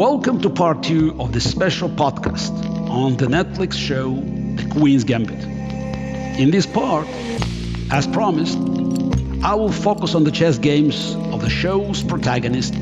Welcome to part 2 of this special podcast on the Netflix show The Queen's Gambit. In this part, as promised, I will focus on the chess games of the show's protagonist,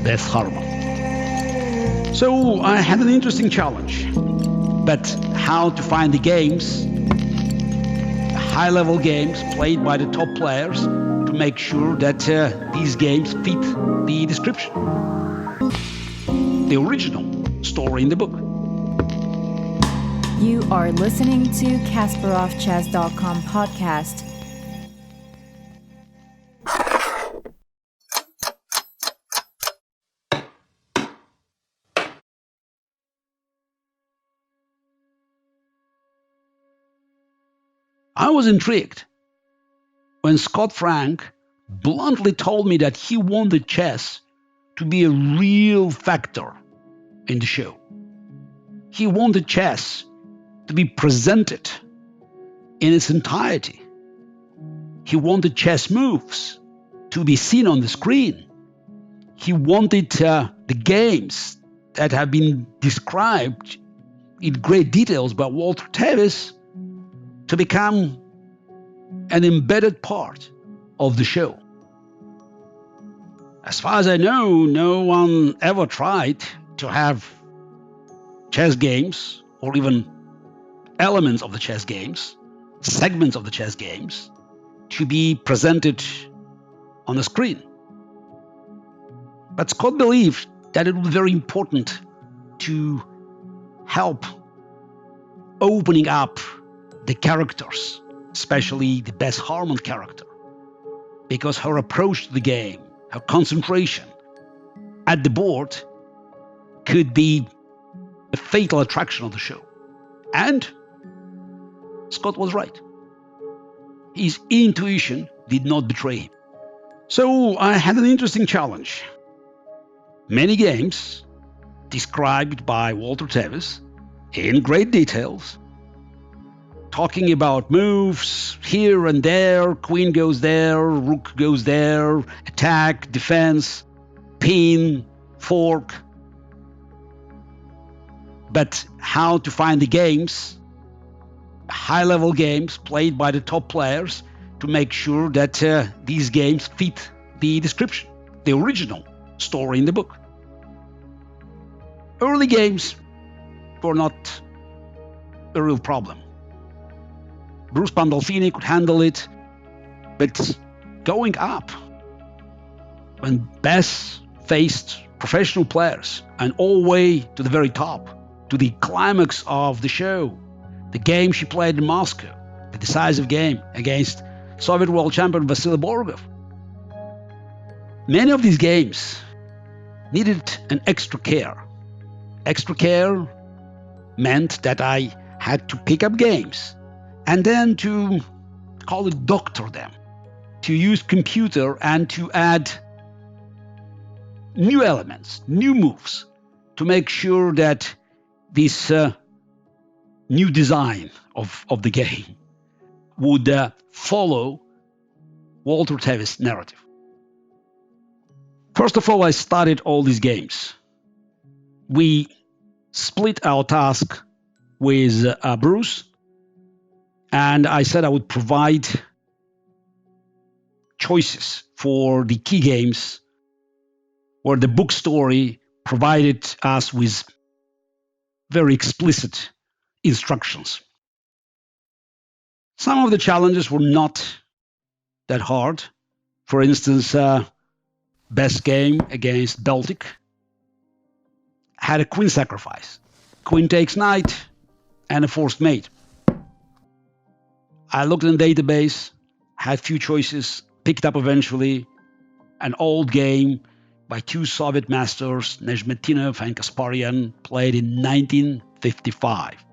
Beth Harmon. So I had an interesting challenge, but how to find the games, high-level games played by the top players, to make sure that these games fit the description, the original story in the book. You are listening to Kasparovchess.com podcast. I was intrigued when Scott Frank bluntly told me that he wanted chess to be a real factor in the show. He wanted chess to be presented in its entirety. He wanted chess moves to be seen on the screen. He wanted the games that have been described in great details by Walter Tevis to become an embedded part of the show. As far as I know, no one ever tried to have chess games, or even elements of the chess games, segments of the chess games, to be presented on the screen. But Scott believed that it was very important to help opening up the characters, especially the Beth Harmon character, because her approach to the game, her concentration at the board could be a fatal attraction of the show. And Scott was right. His intuition did not betray him. So I had an interesting challenge. Many games described by Walter Tevis in great details, talking about moves here and there, queen goes there, rook goes there, attack, defense, pin, fork. But how to find the games, high-level games played by the top players, to make sure that these games fit the description, the original story in the book. Early games were not a real problem. Bruce Pandolfini could handle it, but going up, when Beth faced professional players and all the way to the very top, to the climax of the show, the game she played in Moscow, the decisive game against Soviet world champion Vassily Borgov. Many of these games needed an extra care. Extra care meant that I had to pick up games and then to call it doctor them, to use computer and to add new elements, new moves, to make sure that this new design of the game would follow Walter Tevis' narrative. First of all, I studied all these games. We split our task with Bruce, and I said I would provide choices for the key games where the book story provided us with very explicit instructions. Some of the challenges were not that hard. For instance, Beth's game against Baltic had a queen sacrifice. Queen takes knight and a forced mate. I looked in the database, had few choices, picked up eventually an old game by two Soviet masters, Nezhmetinov and Kasparovchess, played in 1955.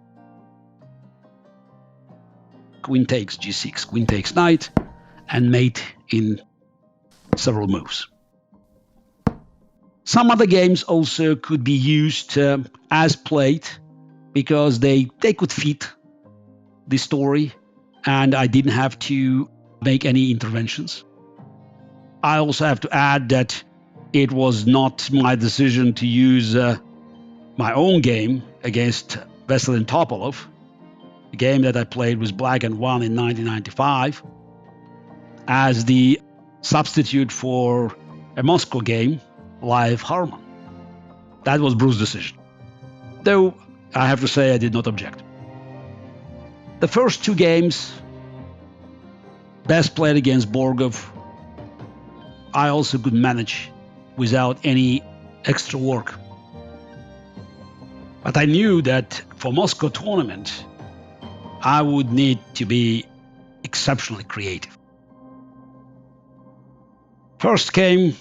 Queen takes g6, queen takes knight, and mate in several moves. Some other games also could be used as played because they could fit the story, and I didn't have to make any interventions. I also have to add that it was not my decision to use my own game against Vassily and Topolov, the game that I played with Black and won in 1995, as the substitute for a Moscow game, live Harmon. That was Bruce's decision, though I have to say I did not object. The first two games, Beth played against Borgov. I also could manage without any extra work. But I knew that for Moscow tournament, I would need to be exceptionally creative. First game,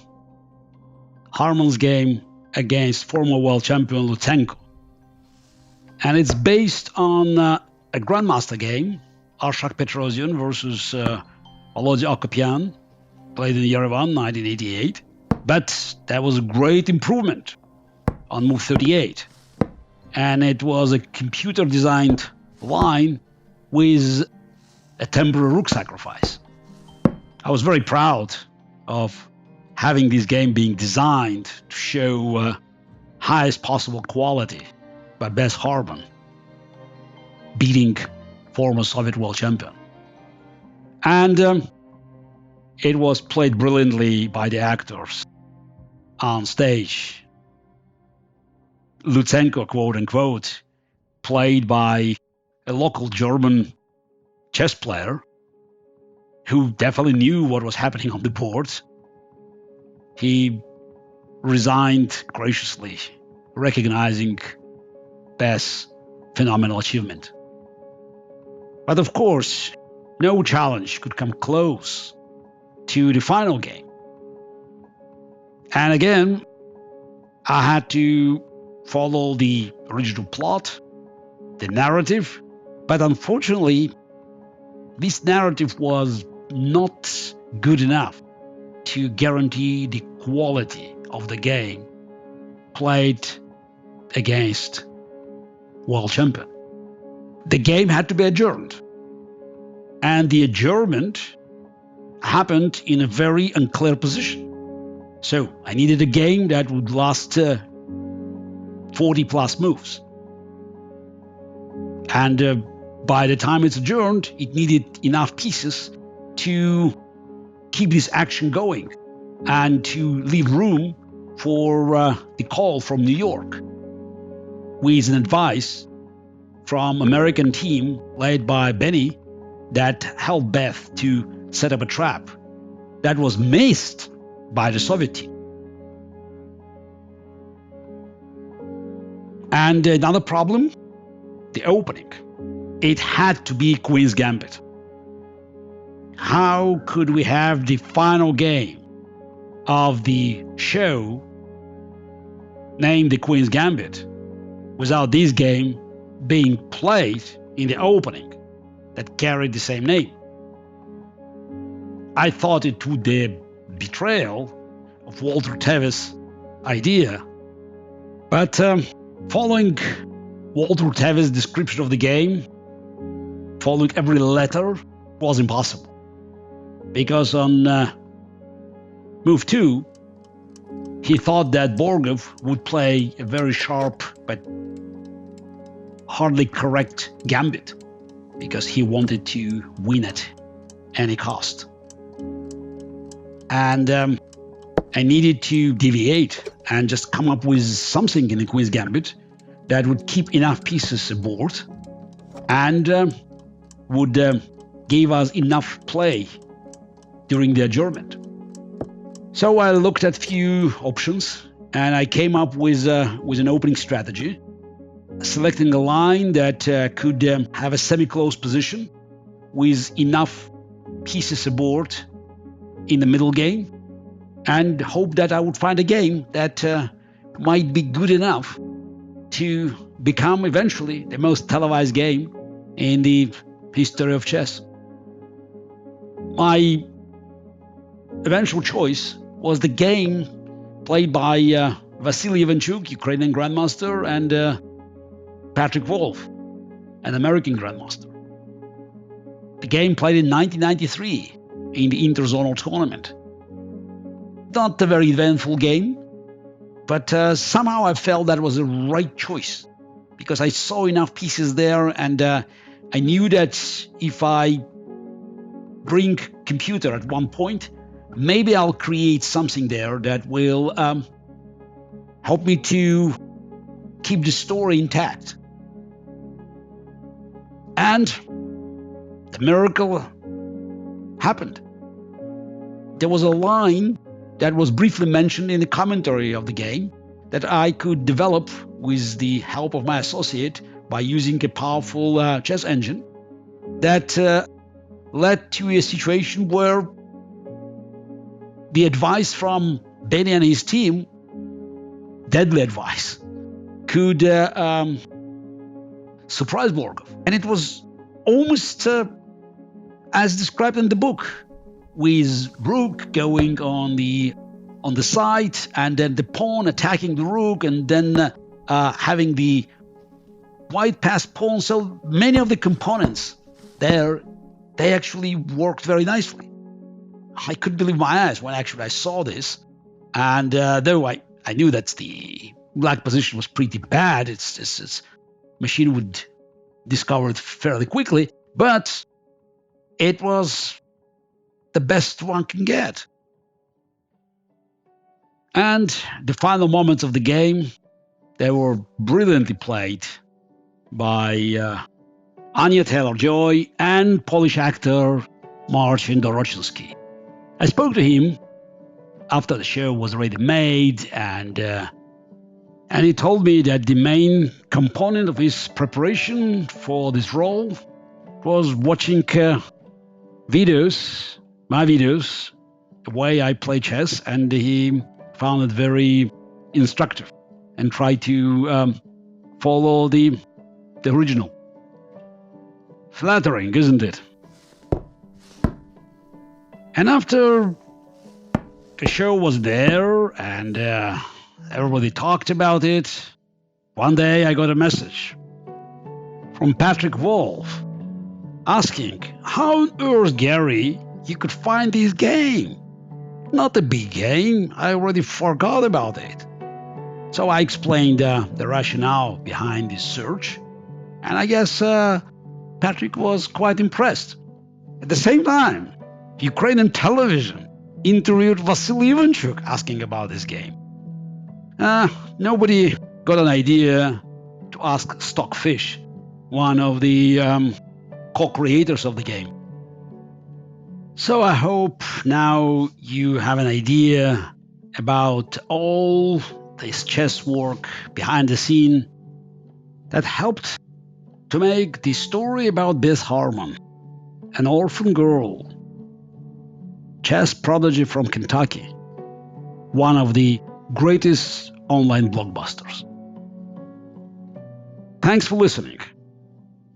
Harmon's game against former world champion Lutsenko. And it's based on a grandmaster game, Arshak Petrosian versus Volodya Akopyan, played in Yerevan, 1988. But that was a great improvement on move 38. And it was a computer-designed line with a temporary rook sacrifice. I was very proud of having this game being designed to show highest possible quality by Beth Harmon, beating former Soviet world champion. And it was played brilliantly by the actors on stage. Lutsenko, quote unquote, played by a local German chess player who definitely knew what was happening on the board. He resigned graciously, recognizing Beth's phenomenal achievement. But of course, no challenge could come close to the final game. And again, I had to follow the original plot, the narrative, but unfortunately, this narrative was not good enough to guarantee the quality of the game played against world champion. The game had to be adjourned, and the adjournment happened in a very unclear position. So I needed a game that would last 40 plus moves. And by the time it's adjourned, it needed enough pieces to keep this action going and to leave room for the call from New York with an advice from American team led by Benny that helped Beth to set up a trap that was missed by the Soviet team. And another problem, the opening. It had to be Queen's Gambit. How could we have the final game of the show named the Queen's Gambit without this game being played in the opening that carried the same name? I thought it would be a betrayal of Walter Tevis' idea, but following Walter Tevis' description of the game, following every letter, was impossible. Because on move 2, he thought that Borgov would play a very sharp but hardly correct gambit because he wanted to win at any cost. And I needed to deviate and just come up with something in the Queen's Gambit that would keep enough pieces aboard and would give us enough play during the adjournment. So I looked at few options and I came up with an opening strategy, selecting a line that could have a semi-close position with enough pieces aboard in the middle game, and hope that I would find a game that might be good enough to become eventually the most televised game in the history of chess. My eventual choice was the game played by Vassily, Ukrainian grandmaster, and Patrick Wolf, an American grandmaster. The game played in 1993 in the interzonal tournament. Not a very eventful game, but somehow I felt that was the right choice because I saw enough pieces there, and I knew that if I bring computer at one point, maybe I'll create something there that will help me to keep the story intact. And the miracle happened. There was a line that was briefly mentioned in the commentary of the game that I could develop with the help of my associate by using a powerful chess engine that led to a situation where the advice from Benny and his team, deadly advice, could surprise Borgov. And it was almost as described in the book, with rook going on the side, and then the pawn attacking the rook, and then having the white pass pawn. So many of the components there, they actually worked very nicely. I couldn't believe my eyes when actually I saw this. And though I knew that the black position was pretty bad, its machine would discover it fairly quickly, but it was the best one can get. And the final moments of the game, they were brilliantly played by Anya Taylor-Joy and Polish actor Marcin Dorocielski. I spoke to him after the show was already made, and he told me that the main component of his preparation for this role was watching videos, my videos, the way I play chess, and he found it very instructive and tried to follow the original. Flattering, isn't it? And after the show was there and everybody talked about it, one day I got a message from Patrick Wolf asking how on earth, Garry, you could find this game. Not a big game, I already forgot about it. So I explained the rationale behind this search, and I guess Patrick was quite impressed. At the same time, Ukrainian television interviewed Vassily asking about this game. Nobody got an idea to ask Stockfish, one of the co-creators of the game. So I hope now you have an idea about all this chess work behind the scene that helped to make the story about Beth Harmon, an orphan girl, chess prodigy from Kentucky, one of the greatest online blockbusters. Thanks for listening.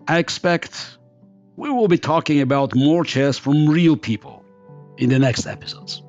I expect we will be talking about more chess from real people in the next episodes.